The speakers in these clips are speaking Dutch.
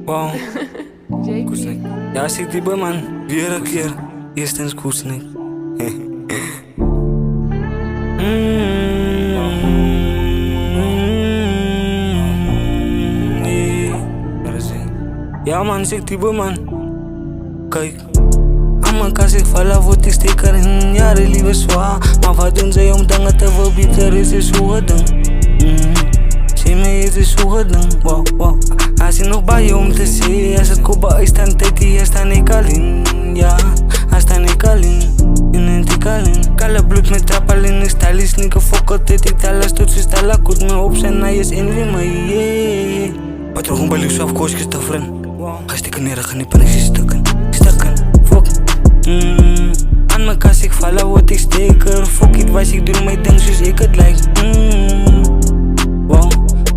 Wow. Koetsnik. Ja, zit die bij man. Weer een keer. Eerstens Koetsnik. Ja man, zegt die bij man. Kijk. Aan mijn kast ik val af, word ik steker in. Ja, de lieve zwaar. Maar wat doen zij om dingen te verbeteren? Is het zo gedaan? Zie me, is het zo gedaan? Wow, wow. Als je nog bij je om te zien. Als het kopen is dan tijd, hier staan ik al in. Ja, hij staan ik al in. In ik al in. Kale bloed met trap alleen. Ik stel is niet gefokt. Ik tel als toets, is tel goed me op zijn. Hij is in wie me. Wat er gewoon bij liefst afkoos, is te vriend. Ga stikken neer, ga niet en ik zie stukken. Fuck. Aan mijn kast ik vallen, word ik steker. Fuck it, wat ik doe, mijn ding zoals ik het lijkt.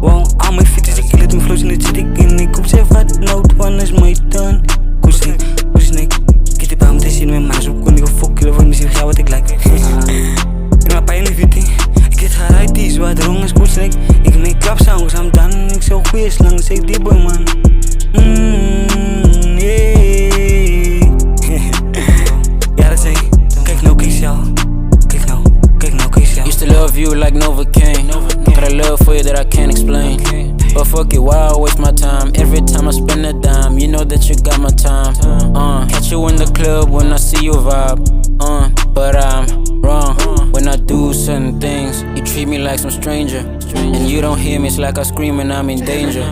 Wow, aan mijn fiets is ik kill het, mijn flows in het zit ik in. Ik koop zeg wat nood, wanneer is mijn turn. Koesnik, ik heb hem te zien met mij, zo kon ik fuck killen voor misschien ga wat ik lijk. Ik maak pijn in de ik heb geruid die is wat wrong is koesnik. Ik make klap songs, I'm done, ik zou goeie slang, zeg die boy man. Ja, dat zeg ik. Kijk nou, kies jou. Kijk nou, kies jou. Used to love you like Novocaine. Got a love for you that I can't explain. But fuck it, why I waste my time? Every time I spend a dime, you know that you got my time. Catch you in the club when I see you vibe. But I'm wrong when I do certain things. You treat me like some stranger, and you don't hear me. It's like I scream and I'm in danger.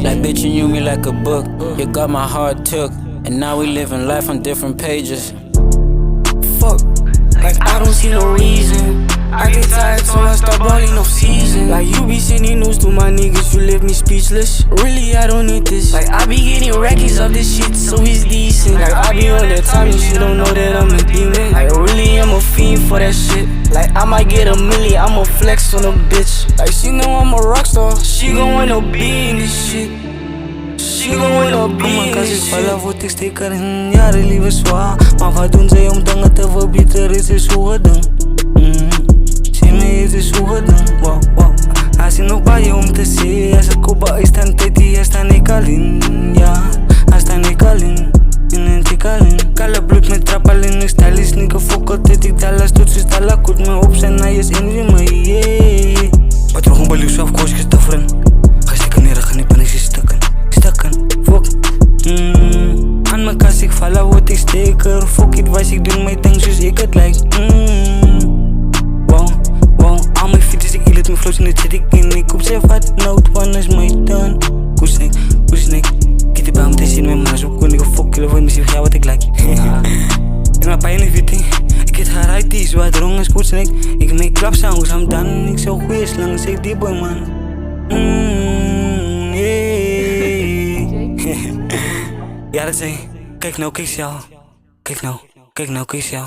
Like bitch, you knew me like a book. You got my heart took, and now we living life on different pages. Fuck, like I don't see no reason. I get tired, so I start balling off season. Like you be sending news to my niggas, you left me speechless. Really, I don't need this. Like I be getting records of this shit, so it's decent. Like I be on that time, and she don't know that I'm a demon. Like really, I'm a fiend for that shit. Like I might get a million, I'ma flex on a bitch. Like she know I'm a rockstar, she gon' wanna be in this shit. She gon' wanna be in this shit. Vallen word ik steker in, ja de lieve zwaar. Maar wat doen zij om dingen te verbeteren? Is het zo gedaan? Zie me, is het zo gedaan? Wow. Als je nog bij je om te zien. Als het kopen is dan tijd, hier staan ik al in. Ja, hij staan ik al in. In ik al in. Kale bloed met trap alleen. Ik stel is niet gefokt. Ik tel als toets, is tel goed me op zijn. Hij is in wie me. Wat er gewoon bij liefst afkoos, is te vriend. Ga stikken neer, ga niet en ik zie stukken. Fuck. Aan mijn kast ik vallen, word ik steker. Fuck it, wat ik doe, mijn ding zoals ik het lijkt. Wow, aan mijn fiets is ik kill het, mijn flows in het zit ik in. Ik koop zeg wat nood, wanneer is mijn turn. Koesnik, ik heb hem te zien met mij, zo kon ik fuck killen voor misschien ga wat ik lijk. Ik maak pijn in de ik heb geruid die is wat wrong is koesnik. Ik make klap songs, I'm done, ik zou goeie slang, zeg die boy man. Ja, dat zeg ik. Kijk nou, kies jou. Kijk nou, kies jou.